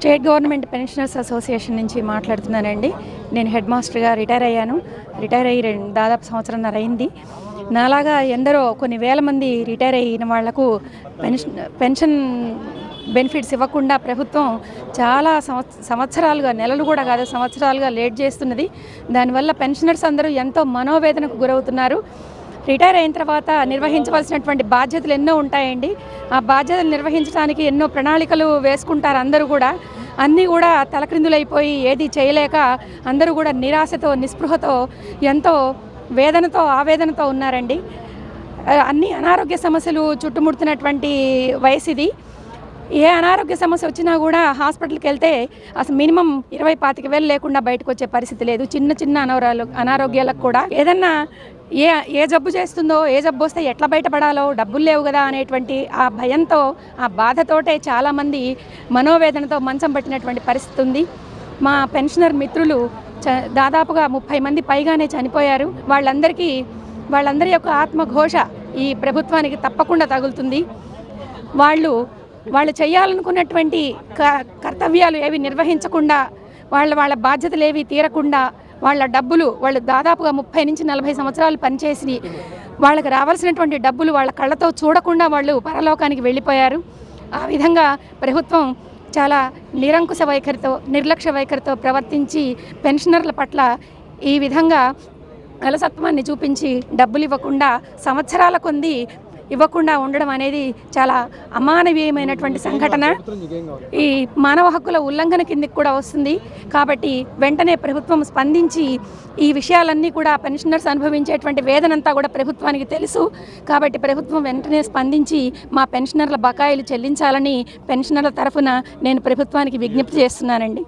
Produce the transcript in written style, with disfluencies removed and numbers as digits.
State government pensioners association నుంచి మాట్లాడుతున్నానండి. నేను హెడ్ మాస్టర్గా రిటైర్ అయ్యాను. రిటైర్ అయ్యి దాదాపు సంవత్సరంన్నర అయింది. నాలాగా ఎందరో కొన్ని వేల మంది రిటైర్ అయిన వాళ్లకు పెన్షన్ బెనిఫిట్స్ ఇవ్వకుండా ప్రభుత్వం చాలా సంవత్సరాలుగా, నెలలు కూడా కాదు, సంవత్సరాలుగా లేట్ చేస్తున్నది. దానివల్ల పెన్షనర్స్ అందరూ ఎంతో మనోవేదనకు గురవుతున్నారు. రిటైర్ అయిన తర్వాత నిర్వహించవలసినటువంటి బాధ్యతలు ఎన్నో ఉంటాయండి. ఆ బాధ్యతలు నిర్వహించడానికి ఎన్నో ప్రణాళికలు వేసుకుంటారు అందరూ కూడా. అన్నీ కూడా తలక్రిందులైపోయి ఏది చేయలేక అందరూ కూడా నిరాశతో, నిస్పృహతో, ఎంతో వేదనతో, ఆవేదనతో ఉన్నారండి. అన్ని అనారోగ్య సమస్యలు చుట్టుముడుతున్నటువంటి వయసు ఇది. ఏ అనారోగ్య సమస్య వచ్చినా కూడా హాస్పిటల్కి వెళ్తే అసలు మినిమం 20-25 లేకుండా బయటకు వచ్చే పరిస్థితి లేదు. చిన్న చిన్న అనారోగ్యాలకు కూడా ఏదన్నా ఏ జబ్బు చేస్తుందో, ఏ జబ్బు వస్తే ఎట్లా బయటపడాలో, డబ్బులు లేవు కదా అనేటువంటి ఆ భయంతో, ఆ బాధతోటే చాలామంది మనోవేదనతో మంచం పట్టినటువంటి పరిస్థితి ఉంది. మా పెన్షనర్ మిత్రులు దాదాపుగా 30 మంది పైగానే చనిపోయారు. వాళ్ళందరి యొక్క ఆత్మఘోష ఈ ప్రభుత్వానికి తప్పకుండా తగులుతుంది. వాళ్ళు చేయాలనుకున్నటువంటి కర్తవ్యాలు ఏవి నిర్వహించకుండా, వాళ్ళ బాధ్యతలు ఏవి తీరకుండా, వాళ్ళు దాదాపుగా 30 నుంచి 40 సంవత్సరాలు పనిచేసి వాళ్ళకి రావాల్సినటువంటి డబ్బులు వాళ్ళ కళ్ళతో చూడకుండా వాళ్ళు పరలోకానికి వెళ్ళిపోయారు. ఆ విధంగా ప్రభుత్వం చాలా నిరంకుశ వైఖరితో, నిర్లక్ష్య వైఖరితో ప్రవర్తించి పెన్షనర్ల పట్ల ఈ విధంగా అలసత్వాన్ని చూపించి డబ్బులు ఇవ్వకుండా, సంవత్సరాల కొద్దీ ఇవ్వకుండా ఉండడం అనేది చాలా అమానవీయమైనటువంటి సంఘటన. ఈ మానవ హక్కుల ఉల్లంఘన కిందకి కూడా వస్తుంది. కాబట్టి వెంటనే ప్రభుత్వం స్పందించి ఈ విషయాలన్నీ కూడా, పెన్షనర్స్ అనుభవించేటువంటి వేదనంతా కూడా ప్రభుత్వానికి తెలుసు. కాబట్టి ప్రభుత్వం వెంటనే స్పందించి మా పెన్షనర్ల బకాయిలు చెల్లించాలని పెన్షనర్ల తరఫున నేను ప్రభుత్వానికి విజ్ఞప్తి చేస్తున్నానండి.